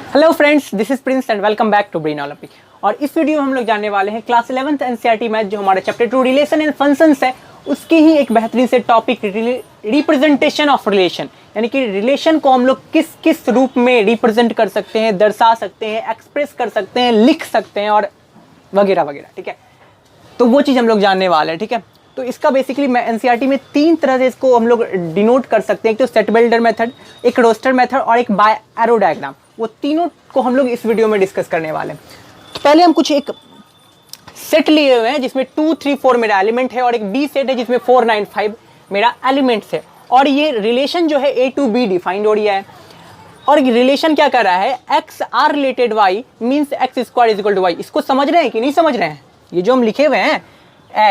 Hello friends, this is Prince and welcome back to Brain Olympic. और इस video में हम लोग जानने वाले हैं क्लास 11th एनसीईआरटी मैथ जो हमारा चैप्टर 2 रिलेशन एंड फंक्शंस है, उसकी ही एक बेहतरीन से टॉपिक रिप्रेजेंटेशन ऑफ रिलेशन, यानी कि रिलेशन को हम लोग किस किस रूप में रिप्रेजेंट कर सकते हैं, दर्शा सकते हैं, एक्सप्रेस कर सकते हैं, लिख सकते हैं और वगैरह वगैरह। ठीक है, तो वो चीज़ हम लोग जानने वाले हैं। ठीक है, तो इसका बेसिकली मैं एनसीईआरटी में 3 तरह से इसको हम लोग डिनोट कर सकते हैं, एक तो सेट बिल्डर मेथड, एक रोस्टर मेथड और एक बाय एरो डायग्राम। वो तीनों को हम लोग इस वीडियो में डिस्कस करने वाले हैं। तो पहले हम कुछ एक सेट लिए हुए हैं जिसमें 2, 3, 4 मेरा एलिमेंट है और एक बी सेट है जिसमें 4, 9, 5 मेरा एलिमेंट्स है। और ये रिलेशन जो है ए टू बी डिफाइंड हो रहा है। और रिलेशन क्या कर रहा है, x R related y means x square is equal to y. इसको समझ रहे हैं कि नहीं समझ रहे हैं? ये जो हम लिखे हुए हैं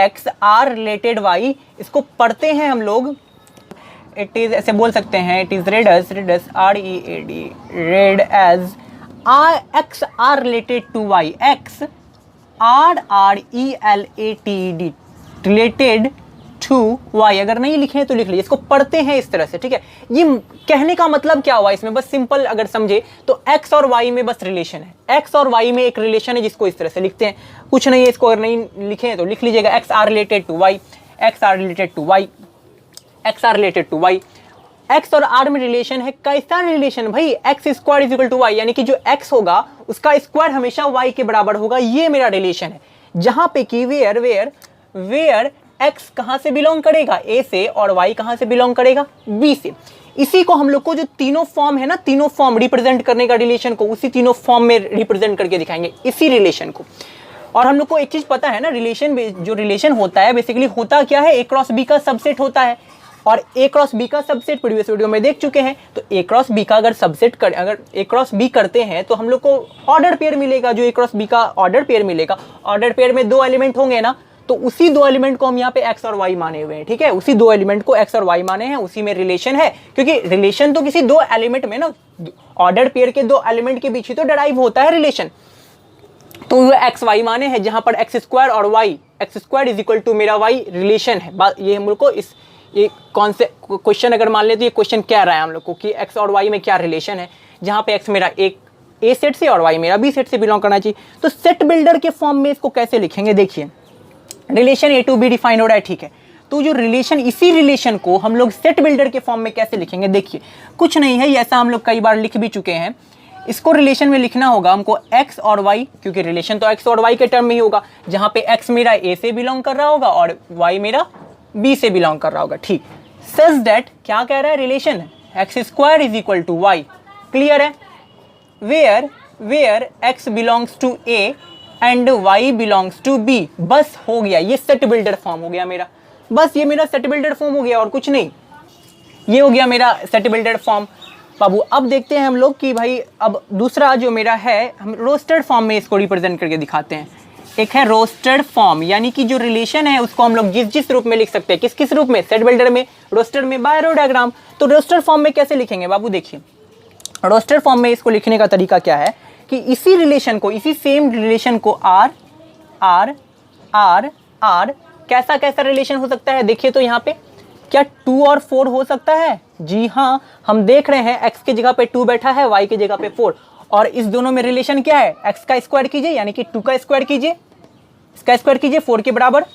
एक्स आर रिलेटेड वाई, इसको पढ़ते हैं हम लोग। इट इज ऐसे बोल सकते हैं, it is read as READ read as x R related to y, x RRELATED related to y. अगर नहीं लिखे तो लिख लीजिए, इसको पढ़ते हैं इस तरह से। ठीक है, ये कहने का मतलब क्या हुआ इसमें, बस सिंपल अगर समझे तो एक्स और वाई में बस रिलेशन है, एक्स और वाई में एक रिलेशन है जिसको इस तरह से लिखते हैं। कुछ नहीं है, इसको अगर नहीं लिखे तो लिख लीजिएगा x R related to y, x R related to y, x R related to y. X और आर में रिलेशन है, कैसा रिलेशन भाई, x square is equal to y, यानी कि जो एक्स होगा उसका स्क्वायर हमेशा वाई के बराबर होगा। ये मेरा रिलेशन है, जहां पे कि वेयर एक्स कहां से बिलोंग करेगा, ए से, और वाई कहां से बिलोंग करेगा, बी से। इसी को हम लोग को जो तीनों फॉर्म है ना, तीनों फॉर्म रिप्रेजेंट करने का रिलेशन को, उसी तीनों फॉर्म में रिप्रेजेंट करके दिखाएंगे इसी रिलेशन को। और हम लोग को एक चीज पता है ना, रिलेशन जो रिलेशन होता है बेसिकली होता क्या है, ए क्रॉस बी का सबसेट होता है। और ए क्रॉस बी का सबसेट प्रीवियस वीडियो में देख चुके हैं। तो ए क्रॉस बी का अगर सबसेट कर, अगर ए क्रॉस बी करते हैं तो हम लोग को ऑर्डर पेयर मिलेगा। जो ए क्रॉस बी का ऑर्डर पेयर मिलेगा, ऑर्डर पेयर में 2 एलिमेंट होंगे ना, तो उसी 2 एलिमेंट को हम यहाँ पे एक्स और वाई माने हुए हैं। ठीक है, उसी 2 एलिमेंट को एक्स और वाई माने हैं, उसी में रिलेशन है। क्योंकि रिलेशन तो किसी 2 एलिमेंट में ना, ऑर्डर पेयर के 2 एलिमेंट के बीच ही तो डिराइव होता है रिलेशन। तो वो एक्स वाई माने हैं, जहां पर एक्स स्क्वायर और y, x square is equal to मेरा वाई रिलेशन है। ये हम लोग को ये कौन से क्वेश्चन अगर मान ले तो ये क्वेश्चन क्या रहा है हम लोग को कि एक्स और वाई में क्या रिलेशन है, जहां पे एक्स मेरा एक ए सेट से और वाई मेरा बी सेट से बिलोंग करना चाहिए। तो सेट बिल्डर के फॉर्म में इसको कैसे लिखेंगे, देखिए relation A to B define हो रहा है। ठीक है, तो जो रिलेशन, इसी रिलेशन को हम लोग सेट बिल्डर के फॉर्म में कैसे लिखेंगे, देखिए कुछ नहीं है, ऐसा हम लोग कई बार लिख भी चुके हैं। इसको रिलेशन में लिखना होगा हमको एक्स और वाई, क्योंकि रिलेशन तो एक्स और वाई के टर्म में ही होगा, जहां पे एक्स मेरा ए से बिलोंग कर रहा होगा और वाई मेरा बी से बिलोंग कर रहा होगा। ठीक, सच दैट क्या कह रहा है, relation X square is equal to Y. Clear है, where X belongs to A and Y belongs to B. बस हो गया, ये सेट बिल्डर फॉर्म हो गया मेरा। बस ये मेरा सेट बिल्डर फॉर्म हो गया और कुछ नहीं, ये हो गया मेरा सेट बिल्डर फॉर्म। बाबू अब देखते हैं हम लोग कि भाई अब दूसरा जो मेरा है, हम रोस्टेड फॉर्म में इसको रिप्रेजेंट करके दिखाते हैं। एक है रोस्टेड फॉर्म, यानी कि जो रिलेशन है उसको हम लोग जिस जिस रूप में लिख सकते हैं, किस किस रूप में, सेट बिल्डर में, रोस्टेड में, बाय एरो डायग्राम। तो रोस्टेड फॉर्म में कैसे लिखेंगे बाबू, देखिए रोस्टेड फॉर्म में इसको लिखने का तरीका क्या है कि इसी रिलेशन को, इसी सेम रिलेशन को आर आर आर आर, कैसा कैसा रिलेशन हो सकता है, देखिए तो यहाँ पे क्या 2 और 4 हो सकता है? जी हाँ, हम देख रहे हैं x की जगह पे 2 बैठा है, y की जगह पे 4, और इस दोनों में रिलेशन क्या है, x का स्क्वायर कीजिए यानी कि 2 का स्क्वायर कीजिए, इसका स्क्वायर कीजिए, 4 के बराबर,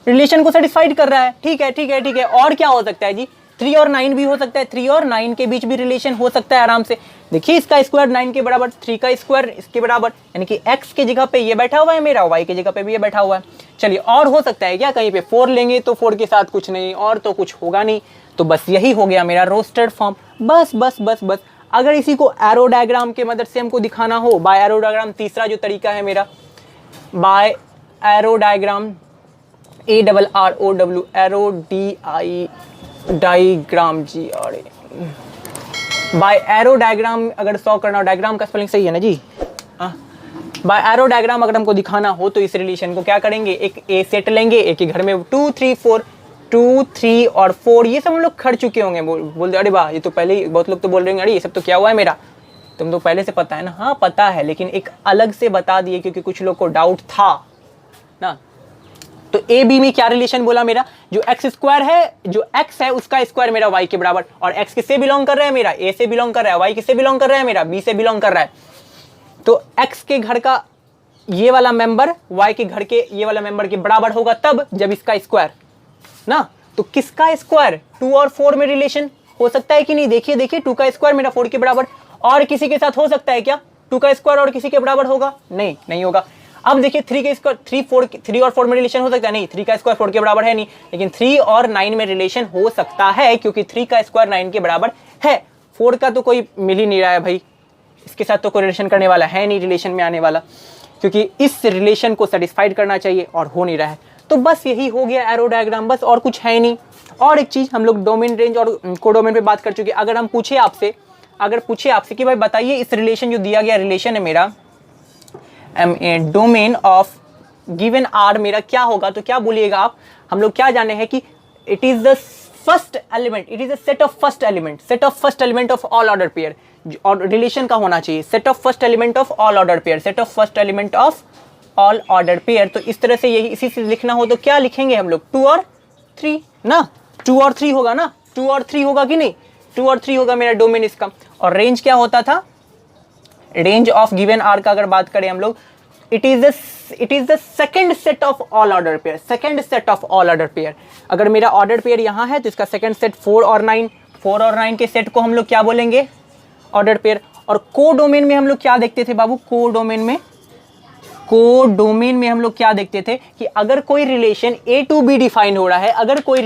रिलेशन को सेटिस्फाइड कर रहा है। ठीक है ठीक है ठीक है, और क्या हो सकता है जी, 3 और 9 भी हो सकता है, 3 और 9 के बीच भी रिलेशन हो सकता है आराम से। देखिए इसका स्क्वायर 9 के बराबर, 3 का स्क्वायर इसके बराबर, यानी कि x की जगह पे ये बैठा हुआ है मेरा, y की जगह पे भी ये बैठा हुआ है। चलिए और हो सकता है क्या, कहीं पे 4 लेंगे तो 4 के साथ कुछ नहीं, और तो कुछ होगा नहीं। तो बस यही हो गया मेरा रोस्टेड फॉर्म। बस बस बस बस। अगर इसी को एरो डायग्राम के मदद से हमको दिखाना हो, बाय एरो डायग्राम, तीसरा जो तरीका है मेरा, by arrow diagram, ARROW arrow diagram जी, और बाय एरो डायग्राम अगर सॉल्व करना हो, डायग्राम का स्पेलिंग सही है ना जी, बाय एरो डायग्राम अगर हमको दिखाना हो तो इस रिलेशन को क्या करेंगे, एक ए सेट लेंगे, एक ही घर में 2, 3, 4, 2, 3 और 4, ये सब हम लोग खड़ चुके होंगे। बोल दे अरे वाह, ये तो पहले ही बहुत लोग तो बोल रहे हैं अरे ये सब तो क्या हुआ है मेरा, तुम तो पहले से पता है ना। हाँ पता है, लेकिन एक अलग से बता दिए क्योंकि कुछ लोग को डाउट था ना। तो ए बी में क्या रिलेशन बोला मेरा, जो एक्स स्क्वायर है, जो एक्स है उसका स्क्वायर मेरा वाई के बराबर, और एक्स किससे बिलोंग कर रहा है मेरा, ए से बिलोंग कर रहा है, वाई किससे बिलोंग कर रहा है मेरा, बी से बिलोंग कर रहा है। तो एक्स के घर का ये वाला मेंबर वाई के घर के ये वाला मेंबर के बराबर होगा तब जब इसका स्क्वायर ना। तो किसका स्क्वायर, 2 और 4 में रिलेशन हो सकता है कि नहीं, देखिए देखिए 2 का स्क्वायर मेरा 4 के बराबर, और किसी के साथ हो सकता है क्या 2 का स्क्वायर और किसी के बराबर होगा, नहीं नहीं होगा। अब देखिए 3 के स्क्वायर 3 और 4 में रिलेशन हो सकता है, नहीं 3 का स्क्वायर 4 के बराबर है नहीं, लेकिन 3 और 9 में रिलेशन हो सकता है क्योंकि 3 का स्क्वायर 9 के बराबर है। 4 का तो कोई मिल ही नहीं रहा है भाई, इसके साथ तो कोई रिलेशन करने वाला है नहीं, रिलेशन में आने वाला, क्योंकि इस रिलेशन को सेटिस्फाइड करना चाहिए और हो नहीं रहा है। तो बस यही हो गया एरो डायग्राम, बस और कुछ है नहीं। और एक चीज हम लोग डोमेन रेंज और कोडोमेन पे बात कर चुके हैं। अगर हम पूछे आपसे, कि भाई बताइए इस रिलेशन जो दिया गया रिलेशन है मेरा डोमेन ऑफ गिवन आर मेरा क्या होगा, तो क्या बोलिएगा आप, हम लोग क्या जाने हैं कि it is the first element, it is a set of first element of all order pair, और रिलेशन का होना चाहिए set of first element of all order pair, set of first element of all order pair. तो इस तरह से यही इसी से लिखना हो तो क्या लिखेंगे हम लोग, 2 और 3 ना, 2 और 3 होगा ना, 2 और 3 होगा कि नहीं, 2 और 3 होगा मेरा डोमेन इसका। और रेंज क्या होता था, रेंज ऑफ गिवन आर का अगर बात करें हम लोग, it is the second set of all order pair, second set of all order pair. अगर मेरा ऑर्डर पेयर यहाँ है तो इसका सेकंड सेट 4 और 9 के सेट को हम लोग क्या बोलेंगे, ऑर्डर पेयर। और कोडोमेन में हम लोग क्या देखते थे बाबू, कोडोमेन में हम लोग क्या देखते थे कि अगर कोई relation A to B define हो रहा है, अगर कोई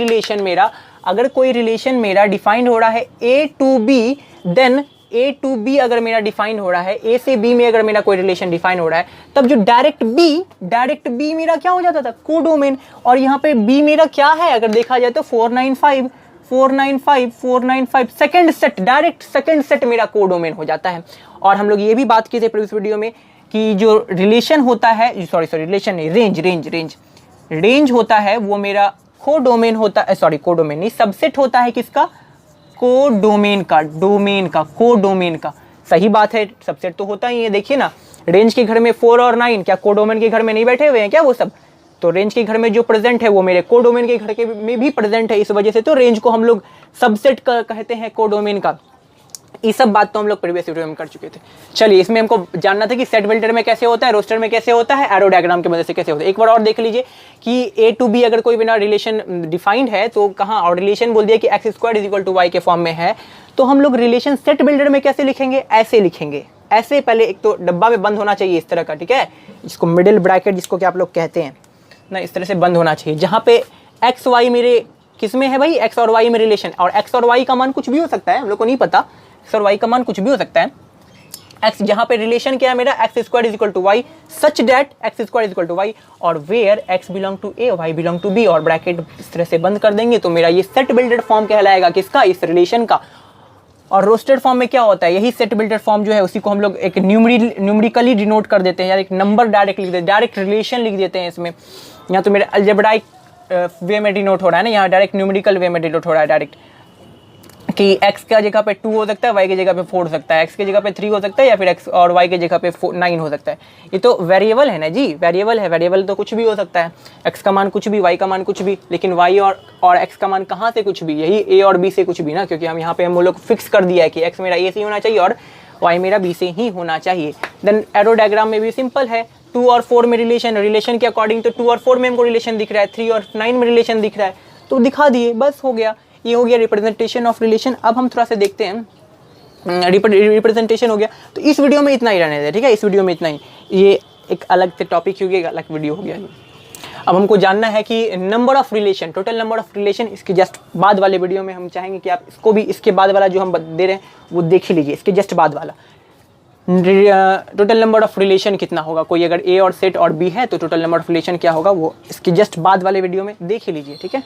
रिलेशन मेरा डिफाइन हो रहा है A to B, then A to B अगर मेरा डिफाइन हो रहा है, ए से बी में अगर मेरा कोई रिलेशन डिफाइन हो रहा है, तब जो डायरेक्ट बी मेरा क्या हो जाता था, कोडोमेन। और यहाँ पे बी मेरा क्या है अगर देखा जाए तो 495 second set, direct second set मेरा कोडोमेन हो जाता है। और हम लोग ये भी बात की थी प्रीवियस वीडियो में कि जो रिलेशन होता है, सॉरी रिलेशन नहीं, रेंज होता है वो मेरा कोडोमेन होता है, कोडोमेन नहीं, सबसेट होता है किसका, कोडोमेन का। सही बात है, सबसेट तो होता ही है। देखिए ना, रेंज के घर में 4 और 9 क्या कोडोमेन के घर में नहीं बैठे हुए हैं क्या वो सब, तो रेंज के घर में जो प्रेजेंट है वो मेरे कोडोमेन के घर के में भी प्रेजेंट है, इस वजह से तो रेंज को हम लोग सबसेट कहते हैं कोडोमेन का। ये सब बात तो हम लोग प्रीवियस वीडियो में कर चुके थे। चलिए, इसमें हमको जानना था कि सेट बिल्डर में कैसे होता है, रोस्टर में कैसे होता है, एरो डायग्राम की मदद से कैसे होता है। एक बार और देख लीजिए कि ए टू बी अगर कोई बिना रिलेशन डिफाइंड है तो कहाँ, और रिलेशन बोल दिया कि x square is equal to y के फॉर्म में है, तो हम लोग रिलेशन सेट बिल्डर में कैसे लिखेंगे, ऐसे लिखेंगे। ऐसे पहले एक तो डब्बा में बंद होना चाहिए इस तरह का, ठीक है, इसको मिडिल ब्रैकेट जिसको क्या आप लोग कहते हैं ना, इस तरह से बंद होना चाहिए, जहाँ पे एक्स वाई मेरे किस में है भाई, एक्स और वाई में रिलेशन, और एक्स और वाई का मान कुछ भी हो सकता है, हम लोग को नहीं पता, एक्स और वाई का मान कुछ भी हो सकता है। एक्स जहाँ पे रिलेशन क्या है मेरा, X square is equal to Y, such that X square is equal to Y, और where X belong to A Y belong to B, और ब्रैकेट इस तरह से बंद कर देंगे तो मेरा ये सेट बिल्डर फॉर्म कहलाएगा किसका, इस रिलेशन का। और रोस्टेड फॉर्म में क्या होता है, यही सेट बिल्डर फॉर्म जो है उसी को हम लोग एक न्यूमेरिकली डिनोट कर देते हैं, यार एक नंबर डायरेक्ट लिख देते हैं, डायरेक्ट रिलेशन लिख देते हैं इसमें। यहाँ तो मेरे अलजेब्राइक वे में डिनोट हो रहा है ना, यहाँ डायरेक्ट न्यूमेरिकल वे में डिनोट हो रहा है डायरेक्ट, कि x का जगह पे 2 हो सकता है, y की जगह पे 4 हो सकता है, x की जगह पे 3 हो सकता है, या फिर x और y की जगह पे 9 हो सकता है। ये तो वेरिएबल है ना जी, वेरिएबल है, वेरिएबल तो कुछ भी हो सकता है, x का मान कुछ भी, y का मान कुछ भी, लेकिन y और x का मान कहाँ से कुछ भी, यही a और b से कुछ भी ना, क्योंकि हम यहाँ पे हम लोग फिक्स कर दिया है कि x मेरा a से होना चाहिए और y मेरा b से ही होना चाहिए। देन एरो डायग्राम में भी सिंपल है, 2 और 4 में रिलेशन के अकॉर्डिंग तो 2 और 4 में हमको रिलेशन दिख रहा है, 3 और 9 में रिलेशन दिख रहा है, तो दिखा दिए, बस हो गया, ये हो गया रिप्रेजेंटेशन ऑफ रिलेशन। अब हम थोड़ा सा देखते हैं, रिप्रेजेंटेशन हो गया, तो इस वीडियो में इतना ही रहने दें, ठीक है, इस वीडियो में इतना ही, ये एक अलग से टॉपिक हो गया, अलग वीडियो हो गया। अब हमको जानना है कि number of relation, total number of relation, इसके जस्ट बाद वाले वीडियो में हम चाहेंगे कि आप इसको भी, इसके बाद वाला जो हम दे रहे हैं वो देख ही लीजिए, इसके जस्ट बाद वाला टोटल नंबर ऑफ रिलेशन कितना होगा, कोई अगर ए और सेट और बी है तो टोटल नंबर ऑफ रिलेशन क्या होगा, वो इसके जस्ट बाद वाले वीडियो में देख ही लीजिए, ठीक है।